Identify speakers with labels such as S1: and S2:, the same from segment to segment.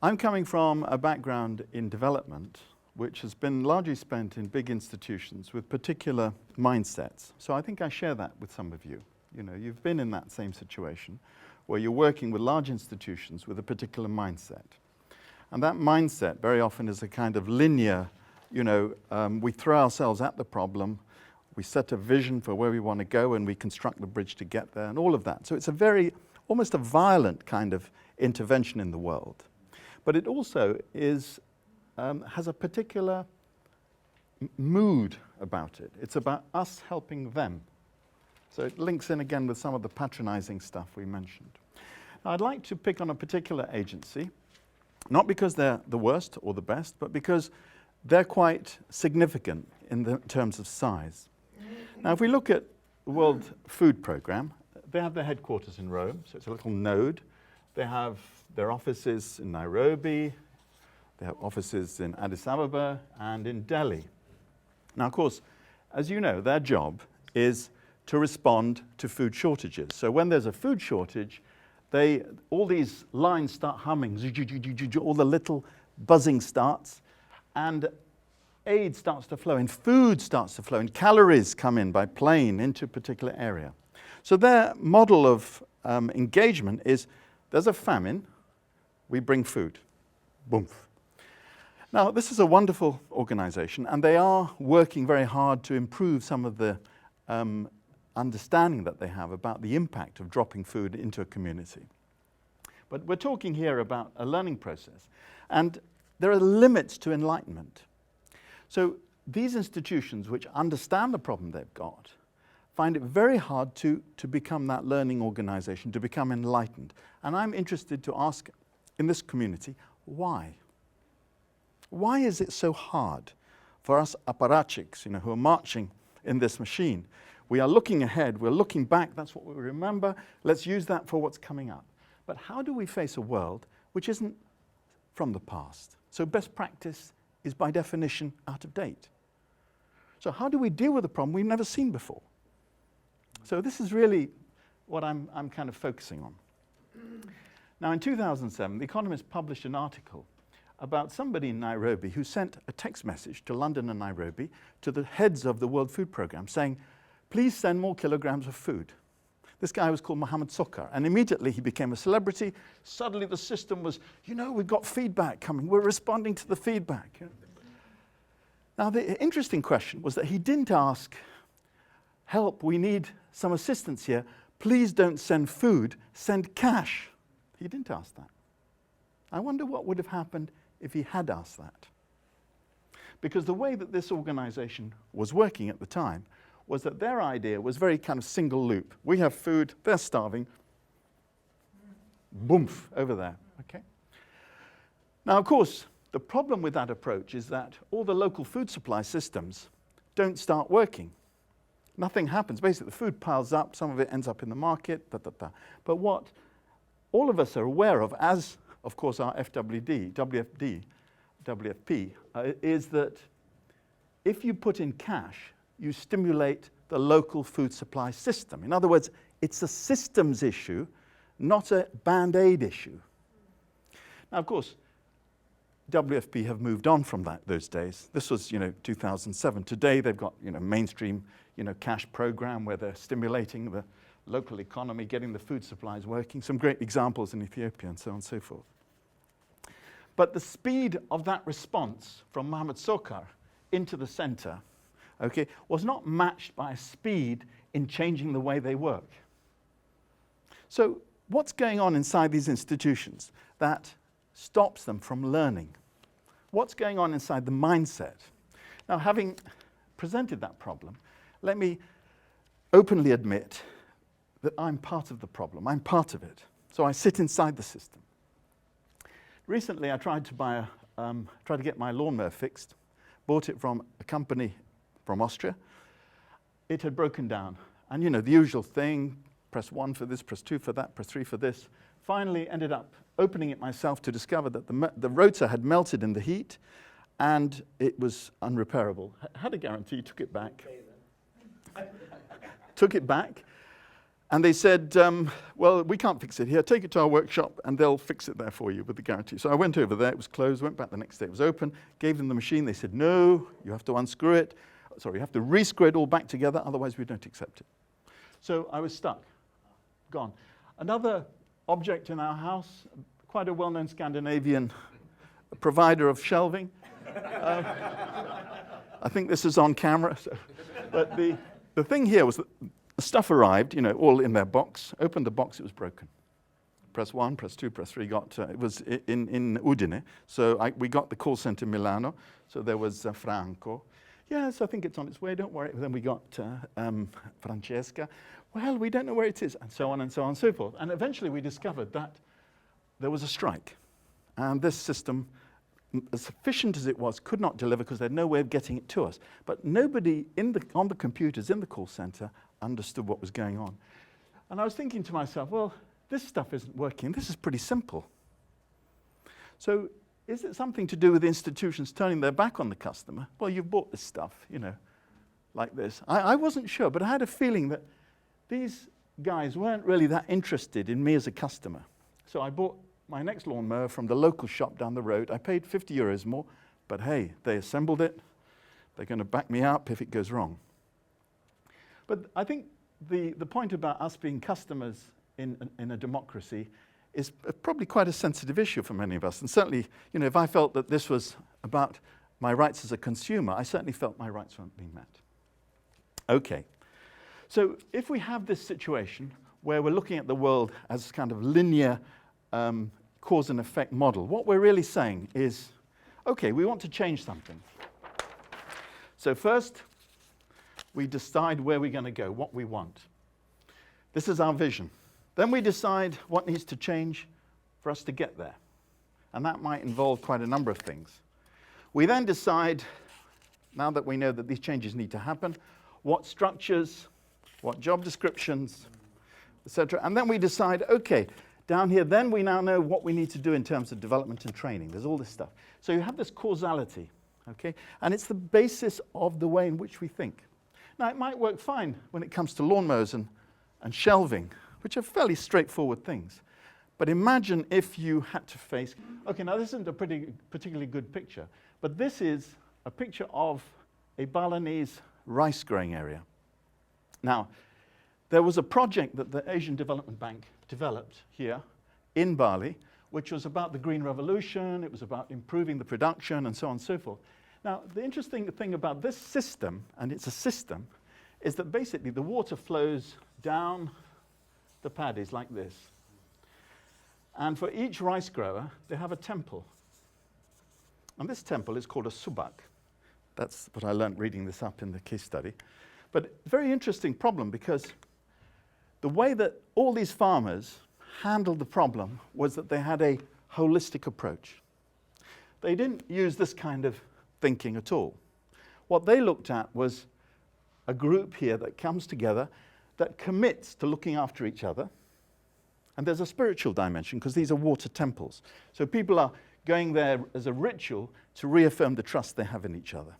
S1: I'm coming from a background in development, which has been largely spent in big institutions with particular mindsets. So I think I share that with some of you. You know, you've been in that same situation where you're working with large institutions with a particular mindset. And that mindset very often is a kind of linear, we throw ourselves at the problem, we set a vision for where we want to go, and we construct the bridge to get there, and all of that. So it's almost a violent kind of intervention in the world. But it also is, has a particular mood about it. It's about us helping them. So it links in again with some of the patronizing stuff we mentioned. Now, I'd like to pick on a particular agency, not because they're the worst or the best, but because they're quite significant in terms of size. Now, if we look at the World Food Programme, they have their headquarters in Rome, so it's a little node. They have their offices in Nairobi, they have offices in Addis Ababa and in Delhi. Now, of course, as you know, their job is to respond to food shortages. So when there's a food shortage, all these lines start humming, all the little buzzing starts, and aid starts to flow, and food starts to flow, and calories come in by plane into a particular area. So their model of engagement is, there's a famine, we bring food. Boom. Now, this is a wonderful organization, and they are working very hard to improve some of the understanding that they have about the impact of dropping food into a community. But we're talking here about a learning process, and there are limits to enlightenment. So these institutions which understand the problem they've got find it very hard to become that learning organization, to become enlightened. And I'm interested to ask in this community, why? Why is it so hard for us apparatchiks, who are marching in this machine? We are looking ahead, we're looking back, that's what we remember, let's use that for what's coming up. But how do we face a world which isn't from the past? So best practice is by definition out of date. So how do we deal with a problem we've never seen before? So this is really what I'm kind of focusing on. Now, in 2007, The Economist published an article about somebody in Nairobi who sent a text message to London and Nairobi to the heads of the World Food Programme saying, please send more kilograms of food. This guy was called Mohammed Sokar, and immediately he became a celebrity. Suddenly the system was, we've got feedback coming, we're responding to the feedback. Now, the interesting question was that he didn't ask, help, we need some assistance here, please don't send food, send cash. He didn't ask that. I wonder what would have happened if he had asked that. Because the way that this organization was working at the time was that their idea was very kind of single loop. We have food, they're starving, boomf, over there, okay? Now, of course, the problem with that approach is that all the local food supply systems don't start working. Nothing happens. Basically, the food piles up, some of it ends up in the market, But what all of us are aware of, as, of course, our WFP, is that if you put in cash, you stimulate the local food supply system. In other words, it's a systems issue, not a band-aid issue. Now, of course, WFP have moved on from those days. This was, 2007. Today, they've got, mainstream, cash program where they're stimulating the local economy, getting the food supplies working. Some great examples in Ethiopia and so on and so forth. But the speed of that response from Mohammed Sokar into the center, was not matched by a speed in changing the way they work. So what's going on inside these institutions that stops them from learning? What's going on inside the mindset? Now, having presented that problem, let me openly admit that I'm part of the problem. I'm part of it. So I sit inside the system. Recently, I tried to get my lawnmower fixed, bought it from a company from Austria. It had broken down. And the usual thing, press 1 for this, press 2 for that, press 3 for this. Finally ended up opening it myself to discover that the rotor had melted in the heat and it was unrepairable. Had a guarantee, took it back. Took it back. And they said, well, we can't fix it here. Take it to our workshop, and they'll fix it there for you with the guarantee. So I went over there. It was closed. Went back the next day. It was open. Gave them the machine. They said, no, you have to unscrew it. Sorry, you have to re-screw it all back together. Otherwise, we don't accept it. So I was stuck. Gone. Another object in our house, quite a well-known Scandinavian provider of shelving. I think this is on camera. So. But the thing here was that the stuff arrived, all in their box. Opened the box, it was broken. Press 1, press 2, press 3. It was in Udine. So we got the call center in Milano. So there was Franco. Yes, I think it's on its way, don't worry. Then we got Francesca. Well, we don't know where it is, and so on and so on and so forth. And eventually we discovered that there was a strike. And this system, as efficient as it was, could not deliver because they had no way of getting it to us. But nobody on the computers in the call center understood what was going on. And I was thinking to myself, well, this stuff isn't working. This is pretty simple. So is it something to do with the institutions turning their back on the customer? Well, you've bought this stuff, like this. I wasn't sure, but I had a feeling that these guys weren't really that interested in me as a customer. So I bought my next lawnmower from the local shop down the road. I paid 50 euros more, but hey, they assembled it. They're going to back me up if it goes wrong. But I think the point about us being customers in a democracy is probably quite a sensitive issue for many of us. And certainly, if I felt that this was about my rights as a consumer, I certainly felt my rights weren't being met. Okay. So if we have this situation where we're looking at the world as kind of linear cause and effect model, what we're really saying is, okay, we want to change something. So first, we decide where we're going to go, what we want. This is our vision. Then we decide what needs to change for us to get there. And that might involve quite a number of things. We then decide, now that we know that these changes need to happen, what structures, what job descriptions, etc. And then we decide, okay, down here, then we now know what we need to do in terms of development and training. There's all this stuff. So you have this causality, okay? And it's the basis of the way in which we think. Now, it might work fine when it comes to lawnmowers and shelving, which are fairly straightforward things. But imagine if you had to face, okay, now this isn't a particularly good picture, but this is a picture of a Balinese rice growing area. Now, there was a project that the Asian Development Bank developed here in Bali, which was about the Green Revolution, it was about improving the production, and so on and so forth. Now, the interesting thing about this system, and it's a system, is that basically the water flows down the paddies like this. And for each rice grower, they have a temple. And this temple is called a subak. That's what I learned reading this up in the case study. But very interesting problem, because the way that all these farmers handled the problem was that they had a holistic approach. They didn't use this kind of thinking at all. What they looked at was a group here that comes together, that commits to looking after each other. And there's a spiritual dimension, because these are water temples. So people are going there as a ritual to reaffirm the trust they have in each other.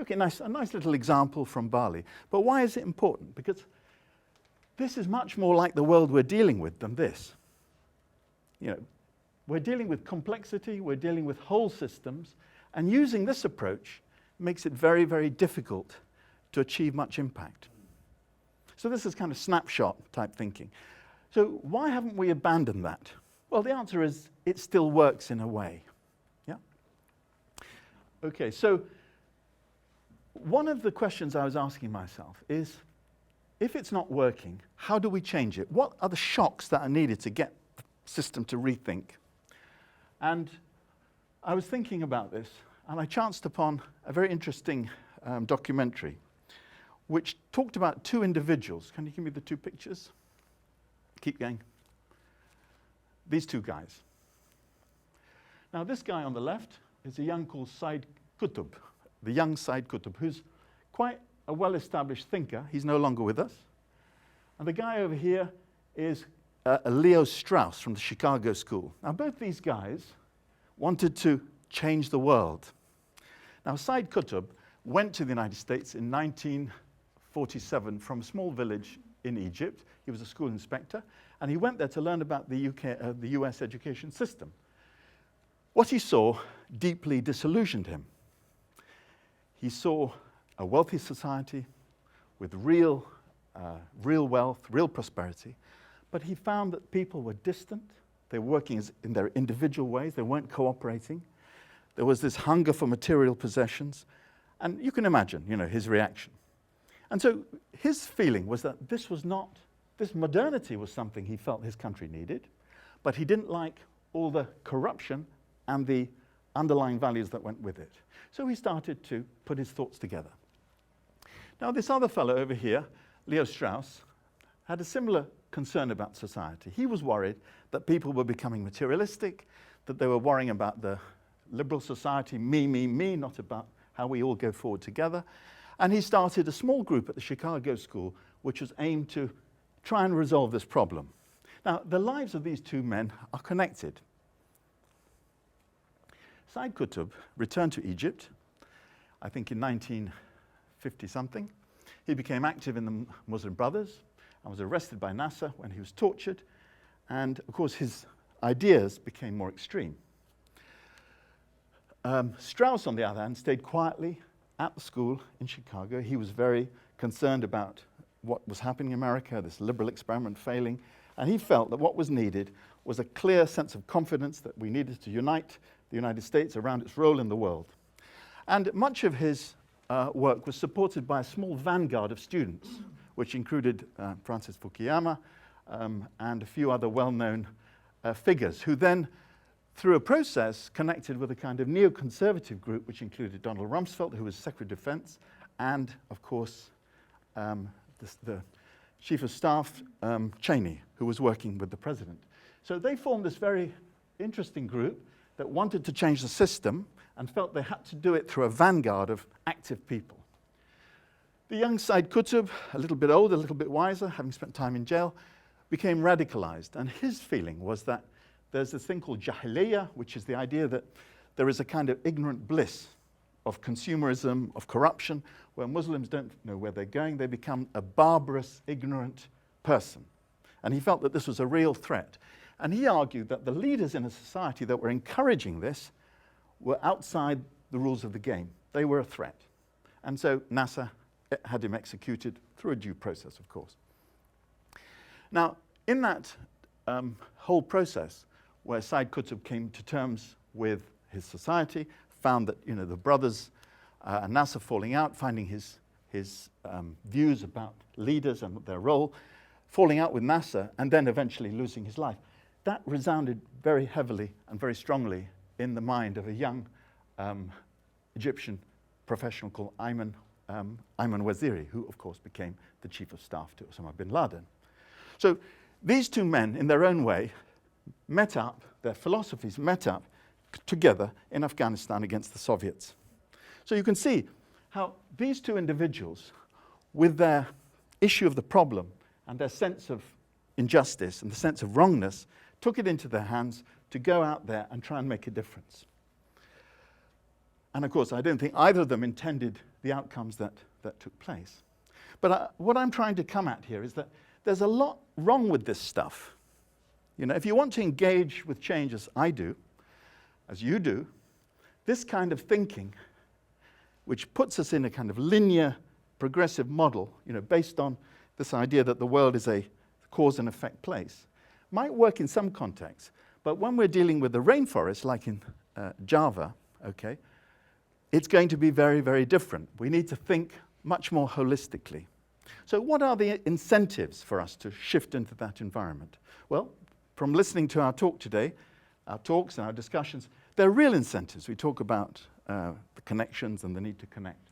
S1: Okay, a nice little example from Bali. But why is it important? Because this is much more like the world we're dealing with than this. We're dealing with complexity, we're dealing with whole systems, and using this approach makes it very, very difficult to achieve much impact. So this is kind of snapshot type thinking. So why haven't we abandoned that? Well, the answer is it still works in a way. Yeah? Okay, so one of the questions I was asking myself is, if it's not working, how do we change it? What are the shocks that are needed to get the system to rethink? And I was thinking about this, and I chanced upon a very interesting documentary which talked about two individuals. Can you give me the two pictures? Keep going. These two guys. Now, this guy on the left is a young called Said Qutb, the young Said Qutb, who's quite a well-established thinker. He's no longer with us. And the guy over here is Leo Strauss from the Chicago School. Now, both these guys wanted to change the world. Now, Said Qutb went to the United States in 1947 from a small village in Egypt. He was a school inspector, and he went there to learn about the US education system. What he saw deeply disillusioned him. He saw a wealthy society with real wealth, real prosperity, but he found that people were distant. They were working in their individual ways. They weren't cooperating. There was this hunger for material possessions, and you can imagine, his reaction. And so his feeling was that this modernity was something he felt his country needed, but he didn't like all the corruption and the underlying values that went with it. So he started to put his thoughts together. Now, this other fellow over here, Leo Strauss, had a similar concern about society. He was worried that people were becoming materialistic, that they were worrying about the liberal society, me, not about how we all go forward together. And he started a small group at the Chicago School, which was aimed to try and resolve this problem. Now, the lives of these two men are connected. Said Qutb returned to Egypt, I think in 1950-something. He became active in the Muslim Brothers and was arrested by Nasser when he was tortured. And, of course, his ideas became more extreme. Strauss, on the other hand, stayed quietly at the school in Chicago. He was very concerned about what was happening in America, this liberal experiment failing. And he felt that what was needed was a clear sense of confidence that we needed to unite the United States around its role in the world. And much of his work was supported by a small vanguard of students, which included Francis Fukuyama and a few other well-known figures, who then, through a process, connected with a kind of neoconservative group, which included Donald Rumsfeld, who was Secretary of Defense, and, of course, the Chief of Staff, Cheney, who was working with the President. So they formed this very interesting group that wanted to change the system and felt they had to do it through a vanguard of active people. The young Said Qutb, a little bit older, a little bit wiser, having spent time in jail, became radicalized. And his feeling was that there's this thing called jahiliyyah, which is the idea that there is a kind of ignorant bliss of consumerism, of corruption, where Muslims don't know where they're going. They become a barbarous, ignorant person. And he felt that this was a real threat. And he argued that the leaders in a society that were encouraging this were outside the rules of the game. They were a threat. And so Nasser had him executed through a due process, of course. Now, in that whole process, where Said Qutb came to terms with his society, found that the brothers and Nasser falling out, finding his views about leaders and their role, falling out with Nasser, and then eventually losing his life. That resounded very heavily and very strongly in the mind of a young Egyptian professional called Ayman Waziri, who, of course, became the chief of staff to Osama bin Laden. So these two men, in their own way, met up, their philosophies met up together in Afghanistan against the Soviets. So you can see how these two individuals, with their issue of the problem and their sense of injustice and the sense of wrongness, took it into their hands to go out there and try and make a difference. And of course, I don't think either of them intended the outcomes that took place. But what I'm trying to come at here is that there's a lot wrong with this stuff. If you want to engage with change as I do, as you do, this kind of thinking, which puts us in a kind of linear, progressive model, based on this idea that the world is a cause and effect place, might work in some contexts. But when we're dealing with the rainforest, like in Java, okay, it's going to be very, very different. We need to think much more holistically. So what are the incentives for us to shift into that environment? Well, from listening to our talk today, our talks and our discussions, there are real incentives. We talk about the connections and the need to connect.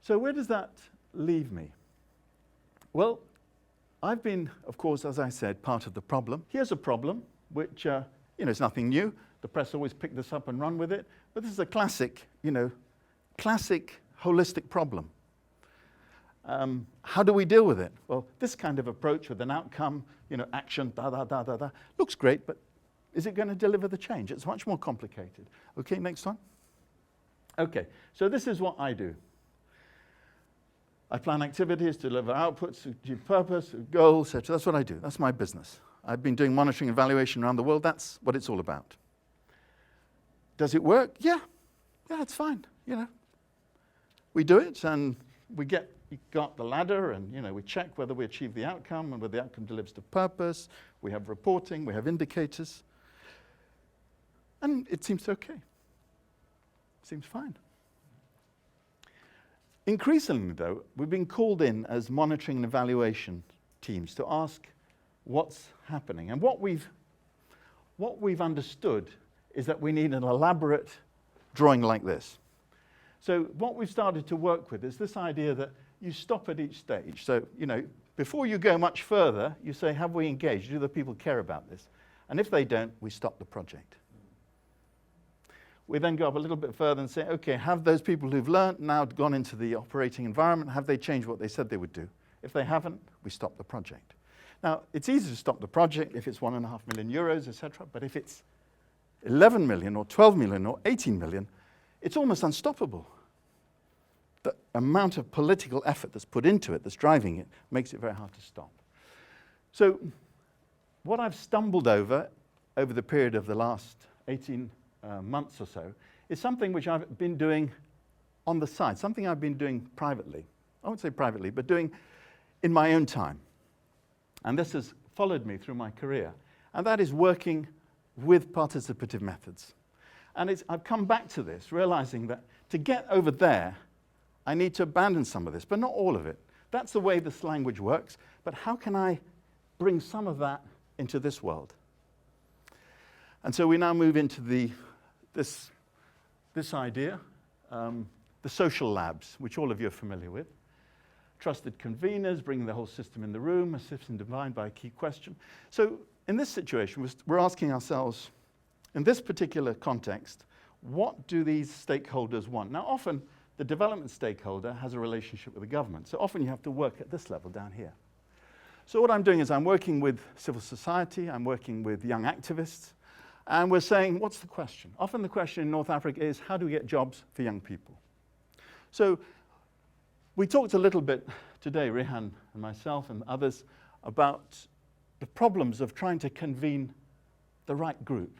S1: So where does that leave me? Well, I've been, of course, as I said, part of the problem. Here's a problem, which is nothing new. The press always pick this up and run with it. But this is a classic, classic holistic problem. How do we deal with it? Well, this kind of approach with an outcome, action, looks great, but is it going to deliver the change? It's much more complicated. Okay, next one. Okay, so this is what I do. I plan activities, deliver outputs, achieve purpose, goals, etc. That's what I do. That's my business. I've been doing monitoring and evaluation around the world. That's what it's all about. Does it work? Yeah. Yeah, it's fine. We do it, and we got the ladder, and we check whether we achieve the outcome and whether the outcome delivers to purpose. We have reporting. We have indicators. And it seems okay. Seems fine. Increasingly, though, we've been called in as monitoring and evaluation teams to ask what's happening. And what we've understood is that we need an elaborate drawing like this. So what we've started to work with is this idea that you stop at each stage. So, before you go much further, you say, have we engaged? Do the people care about this? And if they don't, we stop the project. We then go up a little bit further and say, okay, have those people who've learned now gone into the operating environment, have they changed what they said they would do? If they haven't, we stop the project. Now, it's easy to stop the project if it's 1.5 million euros, etc. But if it's 11 million or 12 million or 18 million, it's almost unstoppable. The amount of political effort that's put into it, that's driving it, makes it very hard to stop. So what I've stumbled over the period of the last 18 months or so, is something which I've been doing on the side, something I've been doing privately. I won't say privately, but doing in my own time. And this has followed me through my career. And that is working with participative methods. And I've come back to this, realizing that to get over there, I need to abandon some of this, but not all of it. That's the way this language works. But how can I bring some of that into this world? And so we now move into this idea, the social labs, which all of you are familiar with. Trusted conveners, bringing the whole system in the room, a system defined by a key question. So in this situation, we're asking ourselves, in this particular context, what do these stakeholders want? Now, often, the development stakeholder has a relationship with the government. So often you have to work at this level down here. So what I'm doing is I'm working with civil society, I'm working with young activists, and we're saying, what's the question? Often the question in North Africa is, how do we get jobs for young people? So we talked a little bit today, Rehan and myself and others, about the problems of trying to convene the right group.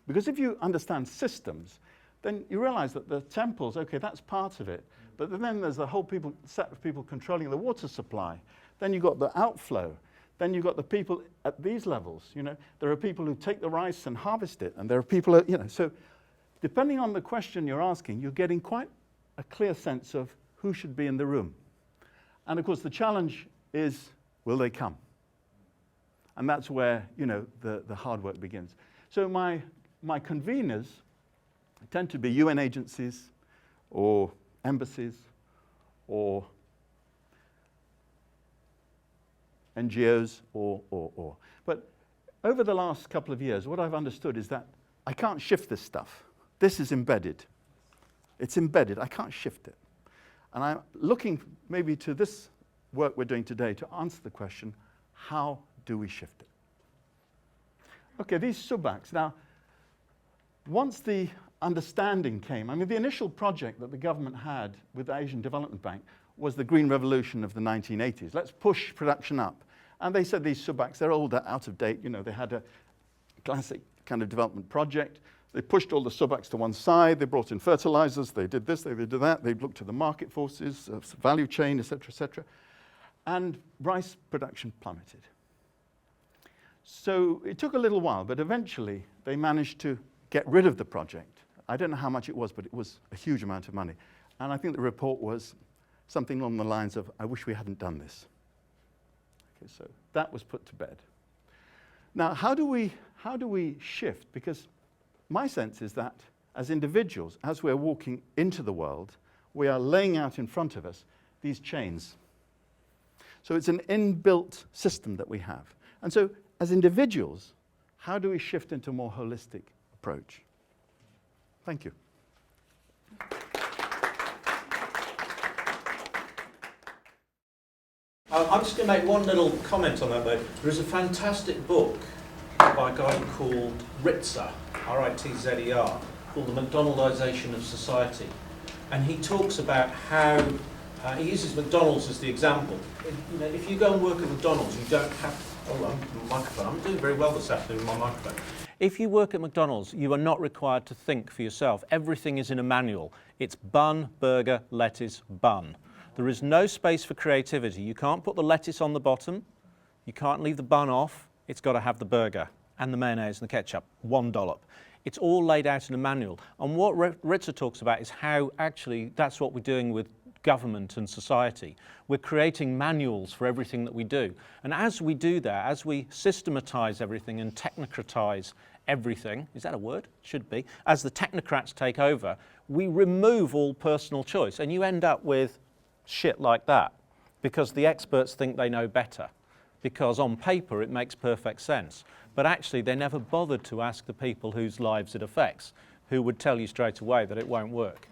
S1: Because if you understand systems, then you realize that the temples, okay, that's part of it. But then there's the whole set of people controlling the water supply. Then you've got the outflow. Then you've got the people at these levels. There are people who take the rice and harvest it, and there are people, so depending on the question you're asking, you're getting quite a clear sense of who should be in the room. And of course, the challenge is, will they come? And that's where, the hard work begins. So my conveners tend to be UN agencies or embassies or NGOs or. But over the last couple of years, what I've understood is that I can't shift this stuff. This is embedded. It's embedded. I can't shift it. And I'm looking maybe to this work we're doing today to answer the question, how do we shift it? Okay, these subacts. Now, once the understanding came, the initial project that the government had with the Asian Development Bank was the Green Revolution of the 1980s. Let's push production up. And they said these subacts, they're old, out of date. They had a classic kind of development project. They pushed all the subacts to one side. They brought in fertilizers. They did this, they did that. They looked to the market forces, value chain, et cetera, et cetera. And rice production plummeted. So it took a little while, but eventually they managed to get rid of the project. I don't know how much it was, but it was a huge amount of money. And I think the report was something along the lines of, I wish we hadn't done this. Okay, so that was put to bed. Now, how do we shift? Because my sense is that as individuals, as we're walking into the world, we are laying out in front of us these chains. So it's an inbuilt system that we have. And so as individuals, how do we shift into a more holistic approach? Thank you.
S2: I'm just going to make one little comment on that, though. There is a fantastic book by a guy called Ritzer, R-I-T-Z-E-R, called The McDonaldization of Society. And he talks about how He uses McDonald's as the example. You know, if you go and work at McDonald's, you don't have... Oh, I'm doing very well this afternoon with my microphone. If you work at McDonald's, you are not required to think for yourself. Everything is in a manual. It's bun, burger, lettuce, bun. There is no space for creativity. You can't put the lettuce on the bottom. You can't leave the bun off. It's got to have the burger and the mayonnaise and the ketchup, one dollop. It's all laid out in a manual. And what Ritzer talks about is how actually that's what we're doing with government and society. We're creating manuals for everything that we do. And as we do that, as we systematize everything and technocratize everything, is that a word? Should be. As the technocrats take over, we remove all personal choice. And you end up with shit like that because the experts think they know better. Because on paper it makes perfect sense. But actually they never bothered to ask the people whose lives it affects, who would tell you straight away that it won't work.